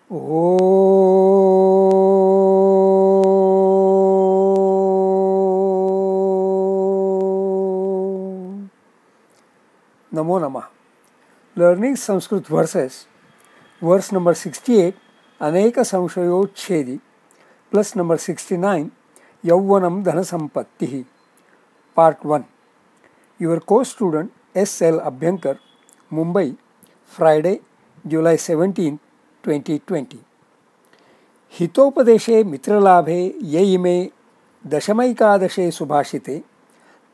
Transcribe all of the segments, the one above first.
नमो नमः. Learning Sanskrit verses, verse number 68, Aneka Samshayochedi, plus number 69, Yauvanam Dhana Sampattihi, part 1. Your co-student S.L. Abhyankar, Mumbai, Friday, July 17, 2020. हितोपदेशे मित्रलाभे ये इमे दशमैकादशे सुभाषिते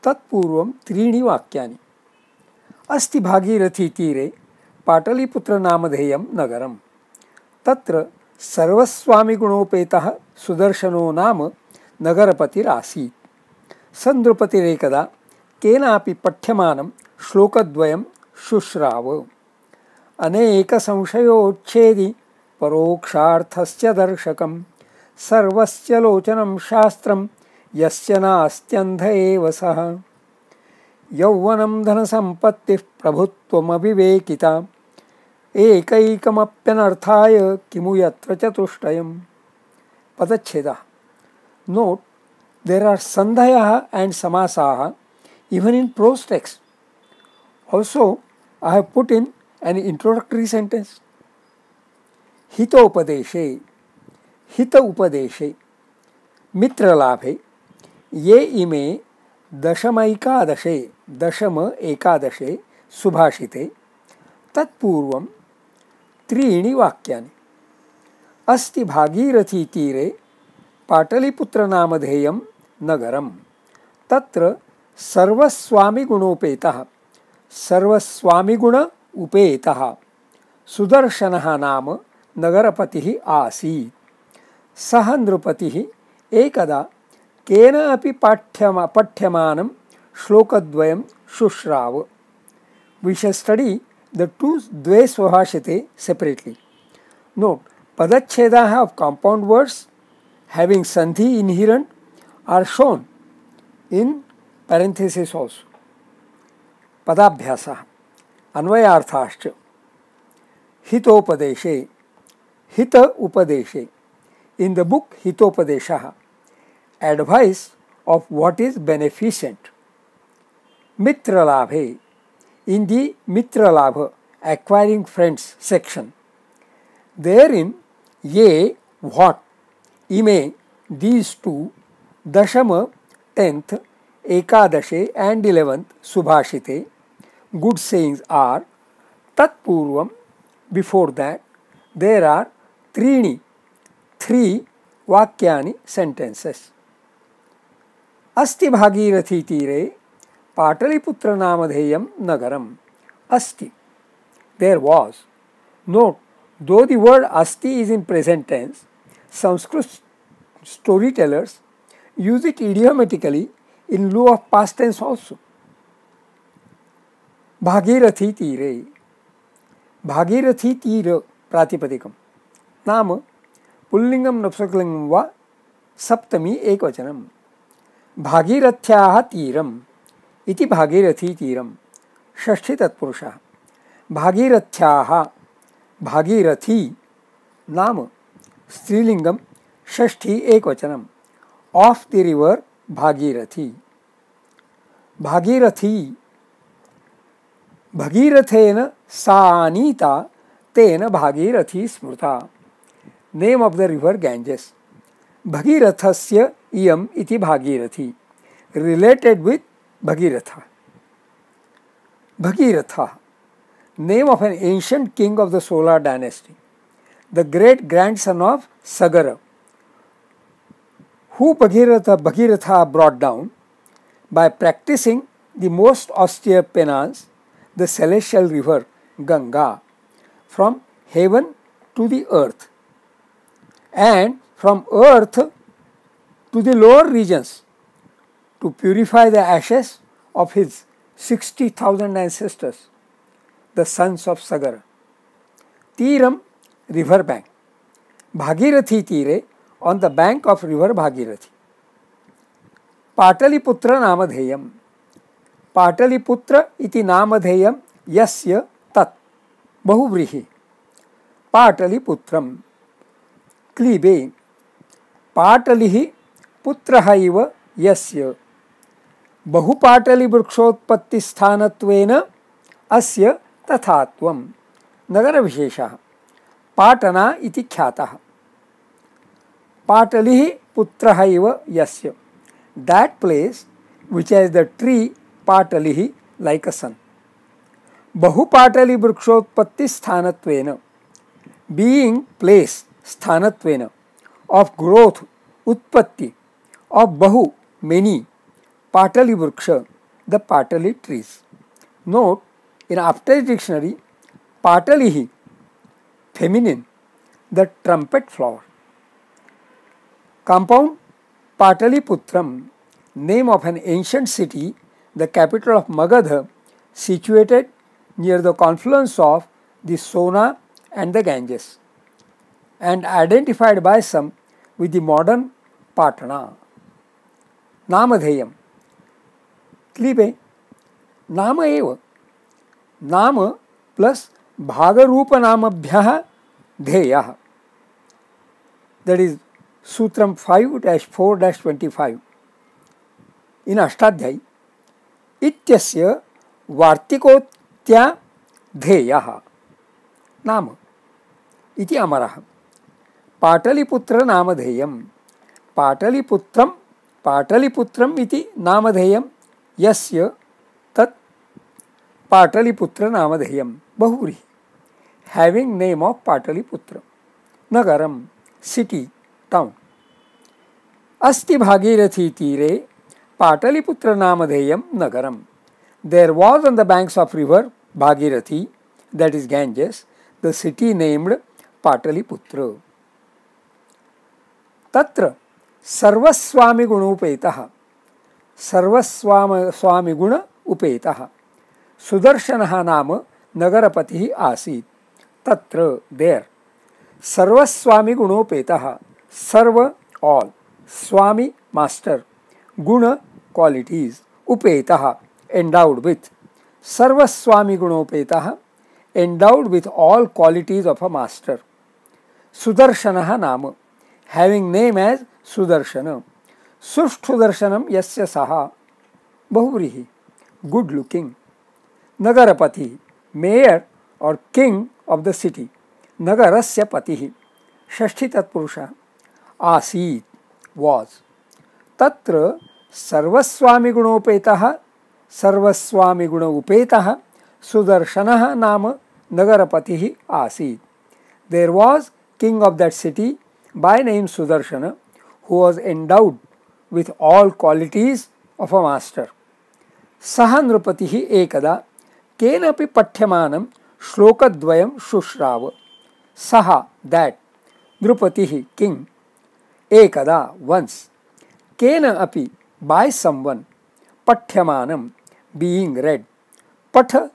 तत्पूर्वं त्रीणि वाक्यानि. अस्ति भागीरथी तीरे पाटलिपुत्र नामधेयं नगरं. तत्र सर्वस्वामिगुणोपेतः सुदर्शनो नाम नगरपतिरासीत्. सन्द्रुपतिरेकदा केनापि पठ्यमानं श्लोकद्वयं शुश्राव. अनेकसंशयोच्छेदि परोक्षार्थस्य दर्शकं सर्वस्य लोचनं शास्त्रं यस्य नास्त्यन्ध एव सः. यौवनं धनसम्पत्तिः प्रभुत्वमविवेकिता एकैकमप्यनर्थाय किमु यत्र चतुष्टयम्. पदच्छेदः. Note, there are sandhayah and samasaha even in prose text. Also, I have put in an introductory sentence. हितोपदेशे, हित उपदेशे, मित्रलाभे, ये इमे दशमैकादशे, दशम एकादशे सुभाषिते तत्पूर्वं त्रीणि वाक्यानि. अस्ति भागीरथी तीरे पाटलिपुत्र नामधेयं नगरं. तत्र सर्वस्वामिगुणोपेतः, सर्वस्वामिगुण उपेतः सुदर्शनः नाम नगरपतिः आसीत्. सः नृपतिः एकदा केन अपि पठ्यमानं श्लोकद्वयं शुश्राव. We shall study the two द्वे सुभाषिते separately. Note, padachhedah of compound words having sandhi inherent are shown in parenthesis also. Padabhyasah अन्वयार्थाश्च. हितोपदेशे, हित उपदेशे. In the book Hitopadeshaha, advice of what is beneficent. Mitralabhe, in the Mitralabha, acquiring friends section. Therein, ye, what, ime, these two, dashama, 10th, ekadashe and 11th, subhashite, good sayings are. Tatpurvam, before that, there are three vakyani, sentences. अस्ति भागीरथी तीरे पाटलिपुत्र नामधेयं नगरम. अस्ति, there was. Note, though the word asti is in present tense, Sanskrit storytellers use it idiomatically in lieu of past tense also. Bhagirathi तीरे, भागीरथी तीर प्रातिपदिकम. नाम पुल्लिंगम नपुंसकलिंगम वा सप्तमी एकवचनम. भागीरथ्याः तीरम इति भागीरथी तीरम. षष्ठी तत्पुरुषः. भागीरथ्याः, भागीरथी नाम स्त्रीलिंगम, षष्ठी एकवचनम. Of the river Bhagirathi. Bhagirathi, भगीरथेन सा आनीता तेन भागीरथी स्मृता. Name of the river Ganges. भगीरथस्य इयम इति Bhagirathi, related with Bhagiratha. Bhagirath, name of an ancient king of the Solar dynasty, the great grandson of Sagara, who Bhagirath brought down by practicing the most austere penance, the celestial river Ganga, from heaven to the earth, and from earth to the lower regions, to purify the ashes of his 60,000 ancestors, the sons of Sagara. Tiram, river bank. Bhagirathi Tire, on the bank of river Bhagirathi. Pataliputra Namadheyam. Pataliputra iti Namadheyam yasya tat. Bahuvrihi. Pataliputram. क्लीबे पाटलिः पुत्रः इव यस्य बहुपाटलिवृक्षोत्पत्तिस्थानत्वेन अस्य तथात्वं नगरविशेषः पाटना इति ख्यातः पाटलिः पुत्रः इव यस्य that place which has the tree पाटलिः like a son बहुपाटली वृक्षोत्पत्ति स्थानत्वेन being place स्थानत्वेन of growth उत्पत्ति of बहु many पाटली वृक्ष the पाटली trees. Note in Apt's dictionary पाटलिः feminine the trumpet flower. Compound Pataliputram, name of an ancient city, the capital of Magadha, situated near the confluence of the Sona and the Ganges, and identified by some with the modern Patna. Namadheyam. Klibe. Nama eva. Nama plus Bhagarupa Namabhyaha Dheyah. That is Sutram 5-4-25. In Ashtadhyay, Ityasya Vartikotya Dheyaha Nama Iti Amaraha Pataliputra Namadheyam Pataliputram iti Namadheyam Yasya Tat Pataliputra Namadheyam Bahuri having name of Pataliputra Nagaram city town Asti Bhagirathi Tire Pataliputra Namadheyam Nagaram. There was on the banks of river Bhagirathi, that is Ganges, the city named Pataliputra. Tatra Sarvaswami Gunupetaha Sarvaswami Guna Upetaha Sudarshanaha Nama Nagarapatihi Asit. Tatra there Sarvaswami Gunopetaha Sarva all Swami master Guna qualities Upetaha endowed with Sarvaswami Gunopetaha endowed with all qualities of a master Sudarshanaha Nama having name as Sudarshana Sushtudarshanam Yasya Saha Bahurihi good looking Nagarapati mayor or king of the city Nagarasya Patihi Shashti Tatpurusha Asit was Tatra Sarvaswami Gunopetaha Sarvaswami Guna Upetaha Sudarshanaha Nama Nagarapatihi Asit. There was king of that city by name Sudarshana who was endowed with all qualities of a master. Saha Nrupatihi Ekada Kenapi Pathyamanam Shlokadvayam Shushrava. Saha that Nrupatihi king Ekada once Kena api by someone Pathyamanam being read. Patha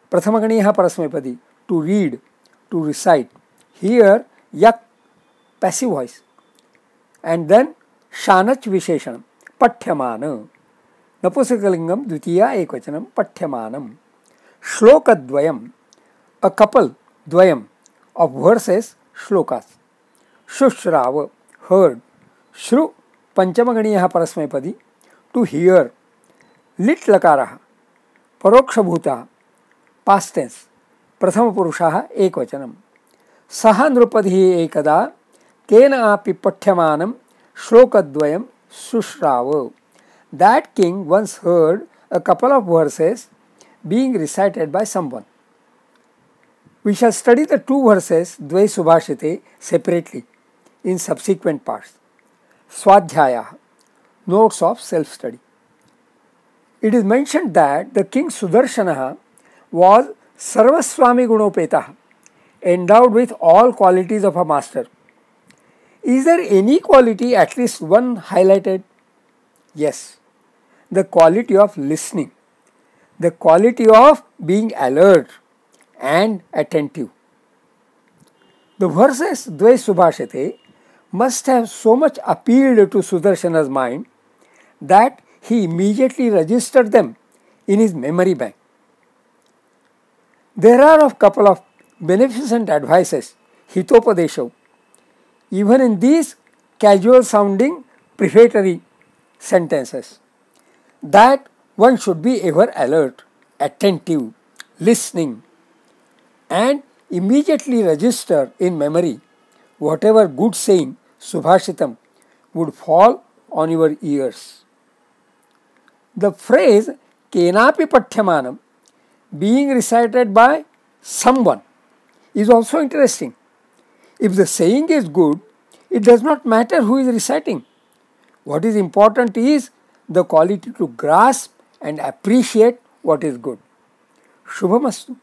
Prathamaganiha Parasmepadi to read, to recite. Here yak passive voice. And then Shanach Visheshanam Pathyamana Napusakalingam Dvitiya Ekvachanam Pathyamanam Shlokadvayam a couple Dvayam of verses Shlokas Shushrava heard Shru Panchamaganiyaha Parasmepadi to hear Lit Lakaraha Parokshabhuta past tense Prathama Purushaha Ekvachanam Saha Nrupadihi Ekada Kena api Pathyamanam Shlokadvayam Sushrava. That king once heard a couple of verses being recited by someone. We shall study the two verses Dvai Subhashite separately in subsequent parts. Swadhyaya notes of self-study. It is mentioned that the king Sudarshanaha was Sarvaswami Gunopetaha, endowed with all qualities of a master. Is there any quality, at least one, highlighted? Yes, the quality of listening, the quality of being alert and attentive. The verses Dvai Subhashite must have so much appealed to Sudarshana's mind that he immediately registered them in his memory bank. There are a couple of beneficent advices, Hitopadesha, even in these casual sounding prefatory sentences, that one should be ever alert, attentive, listening, and immediately register in memory whatever good saying, subhashitam, would fall on your ears. The phrase kenapi pathyamanam being recited by someone is also interesting. If the saying is good, it does not matter who is reciting. What is important is the quality to grasp and appreciate what is good. Shubhamastu.